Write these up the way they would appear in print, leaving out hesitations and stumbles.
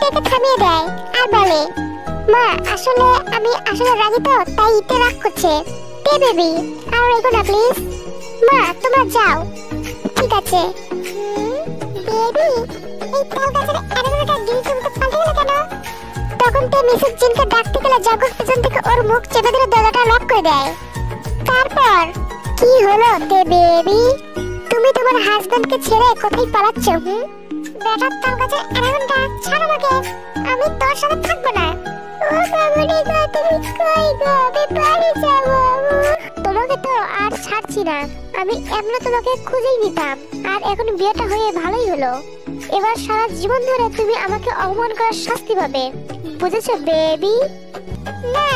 তেকে থামিয়ে দেয় আর বলে, মা আসলে আমি রাগী তো, তাই তে রাগ করছে। তে বেবি আর রেগো না প্লিজ। মা তোমরা যাও। ঠিক আছে। বেবি এই তাল গাছের অ্যানিমেলটা গিলতে মতো পাল্টে গেল কেন? তখন তে মিসেস জিনকে ডাকতে গেলে জাঙ্কুক পেছন থেকে ওর মুখ চেপে ধরে দরজাটা লক করে দেয়। তারপর কি হলো তে বেবি? তুমি তোমার হাজবেন্ডকে ছেড়ে কোথায় পালাচ্ছ? বেটার তাল গাছের অ্যানিমেলটা ছাড় আমাকে, আমি তোর সাথে থাকবো না। ও বাবুনি গো, তুমি কই গো? আমি বাড়ি যাবো। তোমাকে তো আর ছাড়ছি না, আমি এমনি তোমাকে খুঁজেই নিতাম। আর এখন বিয়েটা হয়ে ভালোই হলো। এবার সারা জীবন ধরে তুমি আমাকে অপমান করার শাস্তি পাবে, বুঝেছো বেবি? না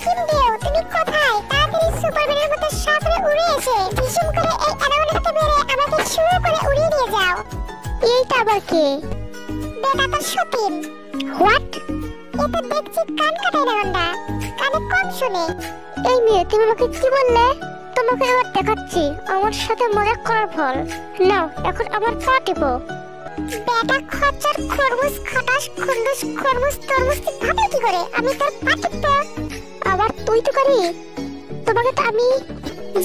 কিমডেও, তুমি কোথায়? তাড়াতাড়ি সুপারম্যানের মতো সামনে উড়ে এসে ভিশন করে এই অ্যানিমেলটাকে মেরে আমাকে শুরু করে উড়িয়ে নিয়ে যাও। এইটা আবার কে? বেটা তো সতীন। হোয়াট? এটা দেখছি কান কাটাই না গন্ডা, কানে কম শুনে। এই মেয়ে তুমি আমাকে কি বললে? তোমাকে এবার দেখাচ্ছি আমার সাথে মজা করার ফল। নাও এখন আমার পা টিপো। বেটা খচ্চর খরমুজ খটাস খুন্ডুস খরমুজ তরমুজ ভাবে কি করে আমি তোর পা টিপবো? আবার তুই তো করি? তোমাকে তো আমি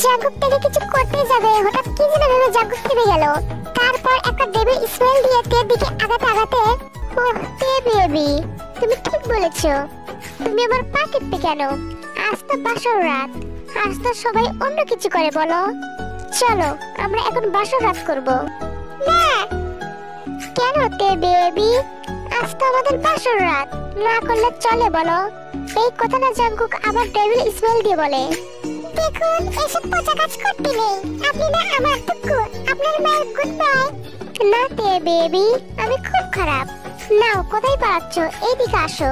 জাঙ্কুক থেকে কিছু করতে যাবে, হঠাৎ কি যেন ভেবে জাঙ্কুক থেমে গেল। তারপর একটা ডেভিল স্মেল দিয়ে তের দিকে আগাতে আগাতে, ওহ তে বেবি তুমি ঠিক বলেছো। তুমি আমার পা টিপবে কেন? আজ তো বাসর রাত, আজ তো সবাই অন্য কিছু করে বলো। চলো আমরা এখন বাসর রাত করব। না কেন তে বেবি? আজ তো আমাদের বাসর রাত, না করলে চলে বলো? এই কথাটা জাঙ্কুক আবার ডেভিল স্মেল দিয়ে বলে। দেখুন এসব পচা কাজ করতে নেই, আপনি না আমার টুকু, আপনার মায়ের গুড বাই। না তে বেবি আমি খুব খারাপ। নাও কোথায় পাচ্ছ? এইদিকে আসো।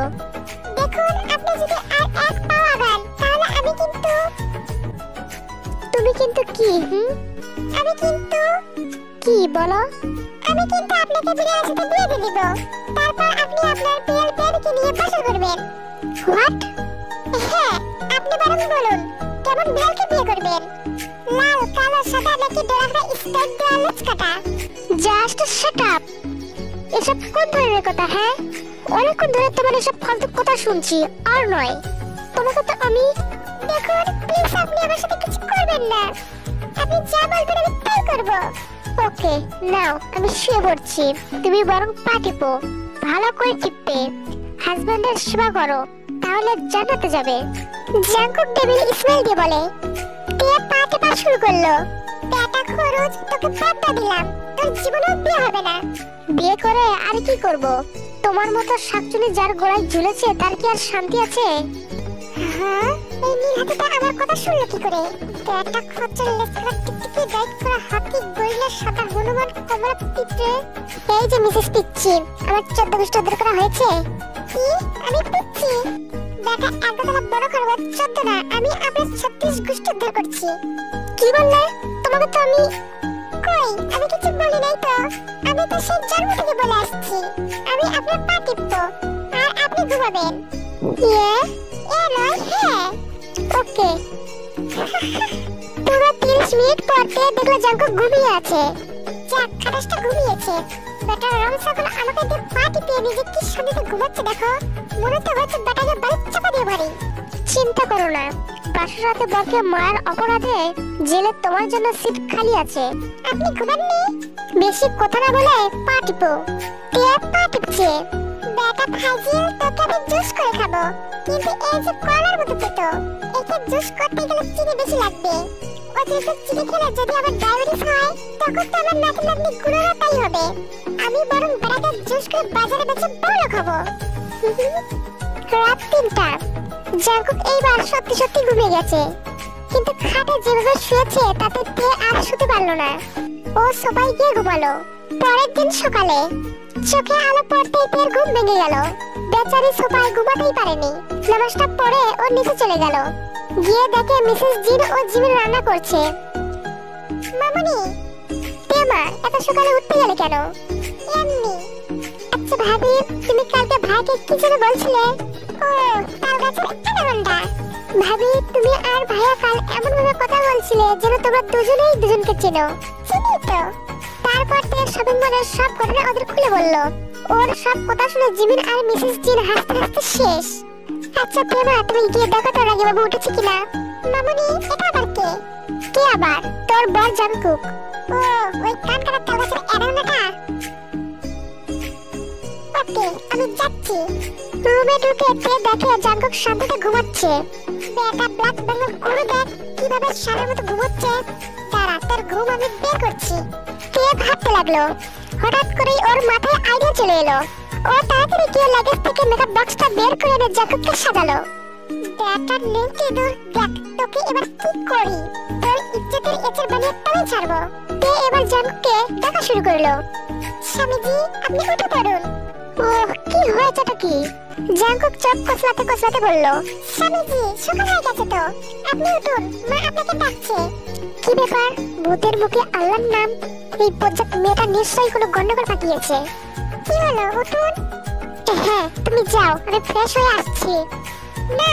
দেখুন আপনি যদি আর এক পা আগান তাহলে আমি কিন্তু। তুমি কিন্তু কি? আমি কিন্তু কি বলো? আমি কিন্তু আপনাকে বিড়ালের সাথে বিয়ে দিয়ে দিব, তারপর আপনি আপনার বিড়াল বেবিকে নিয়ে বাসা করবেন। হোয়াট? হ্যাঁ আপনি বরং বলুন কেমন বিড়ালকে বিয়ে করবেন? লাল কালো সাদা নাকি ডোরাকরা স্টাইল দেওয়া লচকাটা? Just shut up. এসব কোন ধরনের কথা? হ্যাঁ অনেকক্ষণ ধরে তোমার এসব ফালতু কথা শুনছি। আর নয় তোমাকে তো আমি। দেখুন প্লিজ আপনি আমার সাথে কিছু করবেন না, আপনি যা বলবেন আমি তাই করব। ওকে নাও আমি শুয়ে পড়ছি, তুমি বরং পা টিপো, ভালো করে টিপবে। হাজবেন্ডের সেবা করো, তাহলে জান্নাতে যাবে। জাঙ্কুক ডেভিল স্মেল দিয়ে বলে। তে পা টেপা শুরু করলো। বেটা খরচ তোকে বার্তা দিলাম, তোর জীবনেও বিয়ে হবে না। বিয়ে করে আর কি করব? তোমার মতো শাকচুনি যার গলায় ঝুলেছে তার কি আর শান্তি আছে? হ্যাঁ এই নীল হাতিটা আমার কথা শুনলো কি করে? বেটা খচ্চর লেসখানা টিকটিকি গাইড করা হাতি গরিলা সাদা হনুমান কমলা পিঁপড়ে। এই যে মিসেস পিচ্ছি, আমার 14 গোষ্ঠ উদ্ধার করা হয়েছে। কি আমি পিচ্ছি? বেটা একদলা বড় খরগোশ 14 না, আমি আপনার 36 গোষ্ঠ উদ্ধার করছি। কি বললে? তোমাকে তো আমি। কই আমি কিছু বলি নাই তো, আমি তো সেই জন্ম থেকে বলে আসছি আমি আপনার পা টিপবো আর আপনি ঘুমাবেন। ইয়ে নয় হ্যাঁ ওকে। পুরো 30 মিনিট পর দেখলো জাঙ্কুক ঘুমিয়ে আছে। যাক খাটাসটা ঘুমিয়েছে। বেটা রমসাগুলো আমাকে দিয়ে পা টিপিয়ে নিজে কি শান্তিতে ঘুমাচ্ছে দেখো। মনে তো হচ্ছে বেটাকে বাড়ি চাপা দিয়ে বাড়ি। চিন্তা করো না, বাসর রাতে বরকে মায়ের অপরাধে জেলে তোমার জন্য সিট খালি আছে। আপনি ঘুমাননি? বেশি কথা না বলে পা টিপো। তে পা টিপছে। বেটা ফাজিল, তোকে আমি জুস করে খাবো, কিন্তু এই যে কলার মতো পেটো, একে জুস করতে গেলে চিনি বেশি লাগবে। অতিরিক্ত চিনি খেলে যদি আবার ডায়াবেটিস হয় তখন তো আমার নাতি নাতনি গুণেরও তাই হবে। আমি বরং বেটাকে জুস করে বাজারে বেচে বড় খাবো। রাত 3টা। জাঙ্কুক এইবার সত্যি সত্যি ঘুমিয়ে গেছে, কিন্তু খাটে যেভাবে শুয়েছে তাতে তে আর শুতে পারলো না। ও সবাই গিয়ে ঘুমালো। পরের দিন সকালে চোখে আলো পড়তেই তের ঘুম ভেঙে গেল। বেচারি সোফায় ঘুমাতেই পারেনি। নামাজটা পড়ে ও নিচে চলে গেল, গিয়ে দেখে মিসেস জিন ও জিমিন রান্না করছে। মামুনি তে মা এত সকালে উঠতে গেলে কেন? এমনি। আচ্ছা ভাবি তুমি কালকে ভাইকে কি যেন বলছিলে? ও তাল গাছের অ্যানাকোন্ডা। ভাবি তুমি আর ভাইয়া কাল এমন ভাবে কথা বলছিলে যেন তোমরা দুজনেই দুজনকে চেনো। চিনি তো। তারপর থেকে শপিং মলের সব ঘটনা ওদের খুলে বলল। ওর সব কথা শুনে জিমিন আর মিসেস জিন হাসতে হাসতে শেষ। আচ্ছা প্রেমা, তুমি গিয়ে দেখো তো রাগী বাবু উঠেছে কিনা। মামুনি, এটা আবার কে? কে আবার? তোর বর জাংকুক। ও, ওই কান কাটা তালগাছের এড়ানোটা। ওকে, আমি যাচ্ছি। রুমে ঢুকে তে দেখে জাংকুক শান্তিতে ঘুমাচ্ছে। বেটা ব্ল্যাক বেঙ্গল গুরু দেখ কিভাবে সারের মতো ঘুমাচ্ছে। দাঁড়া, তোর ঘুম আমি বের করছি। তে ভাবতে লাগলো। হঠাৎ করেই ওর মাথায় আইডিয়া চলে এলো। ও তাড়াতাড়ি গিয়ে লাগেজ থেকে মেকআপ বক্সটা বের করে এনে জাংকুককে সাজালো। বেটা নেংটি দূর, দেখ তোকে এবার কি করি। তোর ইজ্জতের এচের বানিয়ে তবে ছাড়বো। তে এবার জাংকুককে ডাকা শুরু করলো। স্বামীজি, আপনি উঠে পড়ুন। ওহ, কি হয়েছেটা কি? জাংকুক চোখ কচলাতে কচলাতে বলল, স্বামীজি সকাল হয়ে গেছে তো, আপনি উঠুন, মা আপনাকে ডাকছে। কি ব্যাপার? ভূতের মুখে আল্লাহর নাম। এই বজ্জাত মেয়েটা নিশ্চয়ই কোনো গন্ডগোল পাকিয়েছে। কি হলো, উঠুন। হ্যাঁ, তুমি যাও, আমি ফ্রেশ হয়ে আসছি। না।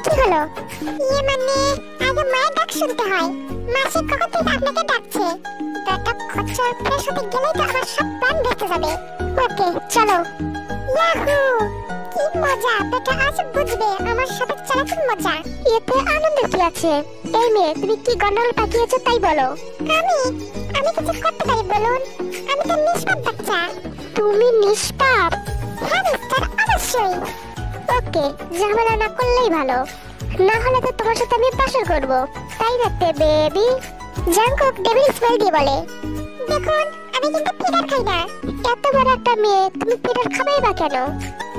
কি হলো? ইয়ে মানে আগে মায়ের ডাক শুনতে হয়। মাসি কখন থেকে আপনাকে ডাকছে। বেটা খচ্চর, ফ্রেশ হতে গেলেই তো আমার সব প্ল্যান ভেস্তে যাবে। ওকে, চলো। ইয়াহু, কি মজা। বেটা আজ বুঝবে আমার সাথে চালাকির মজা। এতে আনন্দের কি আছে? এই মেয়ে, তুমি কি গন্ডগোল পাকিয়েছো তাই বলো। আমি কিছু করতে পারি বলুন? আমি তো নিষ্পাপ বাচ্চা। তুমি নিষ্পাপ? হ্যাঁ মিস্টার, অবশ্যই। ওকে, ঝামেলা না করলেই ভালো, না হলে তো তোমার সাথে আমি বাসর করব, তাই না বেবি? জাংকুক ডেভিল স্মেল দিয়ে বলে, দেখুন আমি কিন্তু পিটার খাই না। এত বড় একটা মেয়ে, তুমি পিটার খাবেই বা কেন?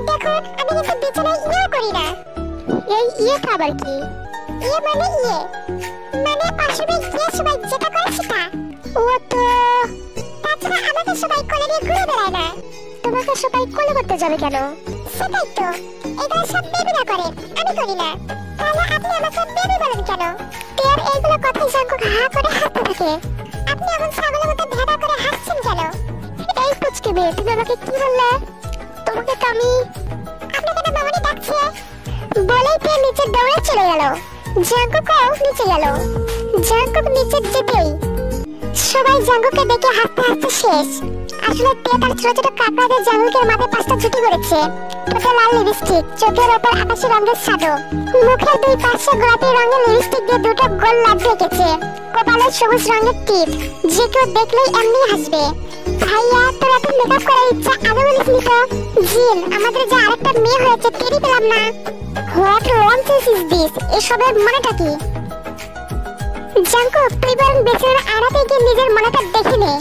দেখুন আমি কিন্তু বিছানায় ইয়ে করি না। এই ইয়ে আবার কি? ইয়ে মানে আসলে ইয়ে সবাই যেটা করে সেটা। ও তো, তাছাড়া আমাকে সবাই কোলে নিয়ে ঘুরে বেড়ায় না। তোমাকে সবাই কোলে করতে যাবে কেন? সেটাই তো, এগুলো সব বেবিরা করে, আমি করি না। তাহলে আপনি আমাকে বেবি বলেন কেন? তের এইগুলো কথাই জাংকুক হা করে হাসতে থাকে। আপনি এখন ছাগলের মতো ভেড়া করে হাসছেন কেন? এই পুচকে মেয়ে, তুমি আমাকে কি বললে? তোমাকে তো আমি, আপনাকে তো মামনি ডাকছে বলেই তে নিচে দৌড়ে চলে গেল। জাংকুকও নিচে গেল। জাংকুক নিচে যেতেই সবাই জাংকুককে দেখে হাসতে হাসতে শেষ। আসলে তে তার ছোট ছোট কাকড়া দিয়ে জাংকুকের মাথায় 5টা জুটি করেছে। ঠোঁটে লাল লিপস্টিক, চোখের ওপর আকাশি রঙের শাডো, মুখের দুই পাশে গোলাপি রঙের লিপস্টিক দিয়ে দুটো গোল লাভ রেখেছে, কপালে সবুজ রঙের টিপ। যে কেউ দেখলেই এমনি হাসবে। ভাইয়া, তোর এত মেকআপ করার ইচ্ছা আগে বলিসনি তো? জিন, আমাদের যে আরেকটা মেয়ে হয়েছে টেরই পেলাম না। What nonsense is this? এসবের মানেটা কি? জাংকুক, তুই বরং বেচারার আড়াতে গিয়ে নিজের মনেটা দেখে নে।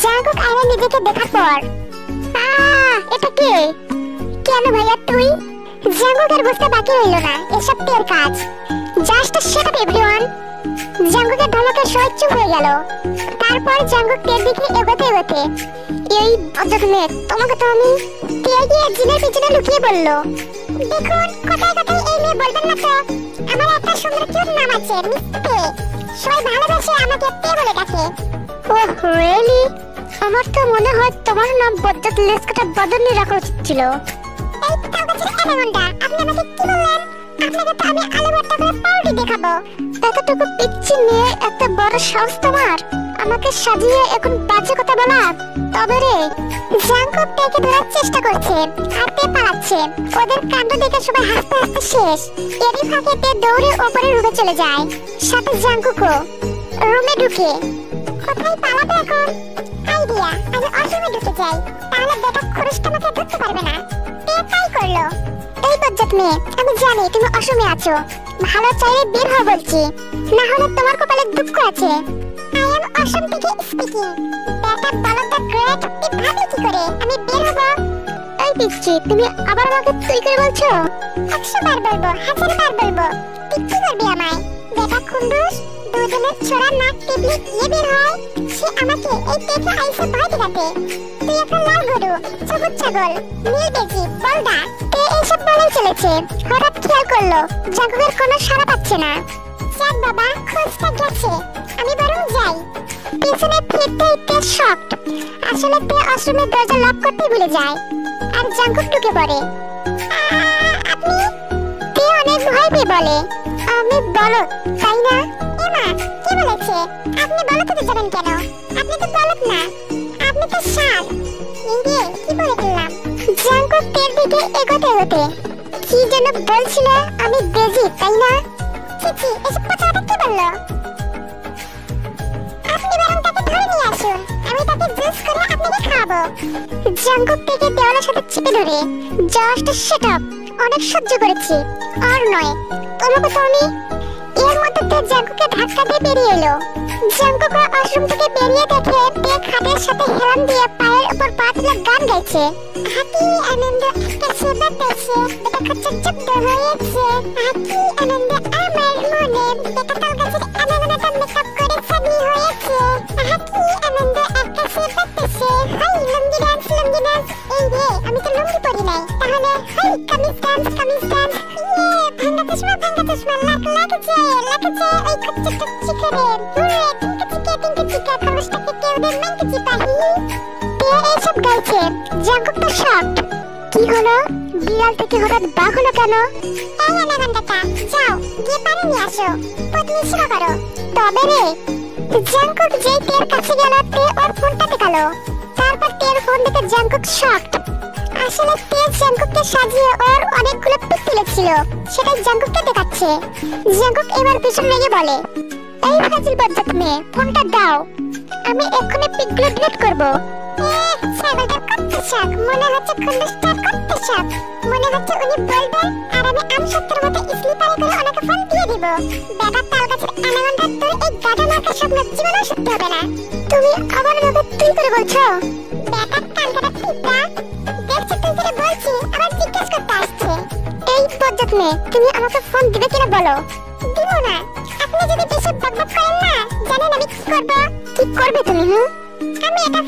জাংকুক আয়নায় নিজেকে দেখার পর, এটা কে? কেন ভাইয়া তুই? জাংকুকের বুঝতে বাকি রইল না এসব টের কাজ। Just shut up everyone. জাংকুকের ধমকে সবাই চুপ হয়ে গেল। তারপর জাংকুক টের দিকে এগোতে এগোতে, এই বজ্জাত মেয়ে, তোমাকে তো আমি। তে গিয়ে জিনের পিছনে লুকিয়ে বলল, দেখুন কথায় কথায় এই মেয়ে বলবেন না তো। আমার একটা সুন্দর কিউট নাম আছে, মিস তে। সবাই ভালোবাসে আমাকে তে বলে ডাকে। Oh really? আমার তো মনে হয় তোমার নাম বজ্জাত লেসকাটা বদনি রাখা উচিত ছিল। এই তালগাছের অ্যানাকোন্ডা, আপনি আমাকে কি বললেন? আপনাকে তো আমি আলু ভর্তা করে পাউরুটি দেখাবো। এতটুকু পিচ্চি মেয়ে, এত বড় সাহস তোমার আমাকে সাজিয়ে এখন বাজে কথা বলা? তবে রে, জাংকুক টেকে ধরার চেষ্টা করছে আর তে পালাচ্ছে। ওদের কাণ্ড দেখে সবাই হাসতে হাসতে শেষ। এরই ফাঁকে তে দৌড়ে ওপরে রুমে চলে যায়, সাথে জাংকুকও। রুমে ঢুকে, কোথায় পালাবে এখন? আইডিয়া, আমি অসমে ঢুকে যাই, তাহলে বেটা খরচটা আমাকে ধরতে পারবে না। তে তাই করলো। এই বজ্জাত মেয়ে, আমি জানি তুমি অসমে আছো। ভালো চাইলে বের হও বলছি, না হলে তোমার কপালে দুঃখ আছে। আই এম অসম থেকে স্পিকিং। বেটা বলো তো গ্রেট, তুই ভাবলি কি করে আমি বের হব? এই পিচ্চি, তুমি আবার আমাকে তুই করে বলছো? 100 বার বলবো, 1000 বার বলবো। তুই কি করবি আমায়? বেটা খুন্দুস, দুজনের ছোড়া নাক টিপলে ইয়ে বের হয়। সে আমাকে এই পেটে আইসে ভয় দেখাতে। তুই একটা লাল গরু, সবুজ ছাগল, নীল বেজি, বলদা। তে এইসব বলেই চলেছে। হঠাৎ খেয়াল করলো জাংকুকের কোনো সাড়া পাচ্ছে না। যাক বাবা, খোঁজটা গেছে, আমি বরং যাই। পিছনে ফিরতে তে শকড। আসলে তে আশ্রমের দরজা লক করতে ভুলে যায় আর জাংকুক ঢুকে পড়ে। আপনি? তে অনেক ভয় পেয়ে বলে, আমি বলদ, তাই না? এমা, কে বলেছে? আপনি বলদ হতে যাবেন কেন? আপনি তো বলদ না, আপনি তো ষাঁড়। এই রে কি বলে ফেললাম। জাঙ্কুক তের দিকে এগোতে এগোতে কি যেন বলছিল, আমি বেজি তাই না? চিচি এসব কথাটা কি বললো? আপনি বরং তাকে ধরে নিয়ে আসুন, আমি তাকে জুস করে আপনাকে খাওয়াবো। জাঙ্কুক থেকে দেওয়ালের সাথে চেপে ধরে, জাস্ট সেট আপ, অনেক সহ্য করেছি, আর নয় তোমাকে তো আমি। এর মধ্যে তে জাঙ্কুককে ধাক্কা দিয়ে বেরিয়ে এলো। জাঙ্কুক ওয়াশরুম থেকে বেরিয়ে দেখে তে খাটের সাথে হেলান দিয়ে পায়ের উপর পা তুলে গান গাইছে। হাতি আনন্দ একটা সেবা পেয়েছে, বেটা খচ্চা জব্দ হয়েছে। হাতি আনন্দ আমার মনে, বেটা তাল গাছের আনাগোনাটা মেকআপ করে সাগনি হয়েছে। হাতি আনন্দ একটা সেবা পেয়েছে। Hi lungi dance, lungi dance. এই রে আমি তো লুঙ্গি পরি নাই, তাহলে hi kameez dance, kameez dance. ভাঙ্গা চশমা, ভাঙ্গা চশমা, লাগছে ওই খচ্চা টচ্চি করে। হুরে টিঙ্কা চিকা, টিঙ্কা চিকা, খরগোশটাকে কেউ দে মাইকে চিপাহি। তে এইসব গাইছে। জাঙ্কুক তো শকড। কি হলো? বিড়াল থেকে হঠাৎ বাঘ হলো কেন? এই আনাগোন্ডাটা, যাও গিয়ে পানি নিয়ে আসো, পত্নী সেবা করো। তবে রে, জাঙ্কুক যেই তের কাছে গেল, তে ওর ফোনটা দেখালো। তারপর তের ফোন দেখে জাঙ্কুক শকড। আসলে তে জাঙ্কুককে সাজিয়ে ওর অনেকগুলো পিক তুলেছিল, সেটাই জাঙ্কুককে দেখাচ্ছে। জাঙ্কুক এবার পিছন লেগে বলে, এই ফাজিল বজ্জাত মেয়ে, ফোনটা দাও, আমি এক্ষুনি পিকগুলো ডিলিট করবো। ছাগলটা কত শাক, মনে হচ্ছে খন্ডস্টার কত শাক। মনে হচ্ছে উনি বলবেন আর আমি আমসত্তর মতো স্লিপারে করে ওনাকে ফোন দিয়ে দিব। বেটা তাল গাছের আনাগোন্ডা, তোর এই গাধা মার্কা স্বপ্ন জীবনেও সত্যি হবে না। তুমি আবার আমাকে তুই করে বলছো? বেটা কান কাটা পিঁপড়া, দেখছো তুই করে বলছি, আবার জিজ্ঞেস করতে আসছে। এই বজ্জাত মেয়ে, তুমি আমাকে ফোন দিবে কিনা বলো। দিব না। আপনি যদি বেশি বকবক করেন না, জানেন আমি কি করব? কি করবে তুমি? আমি এটা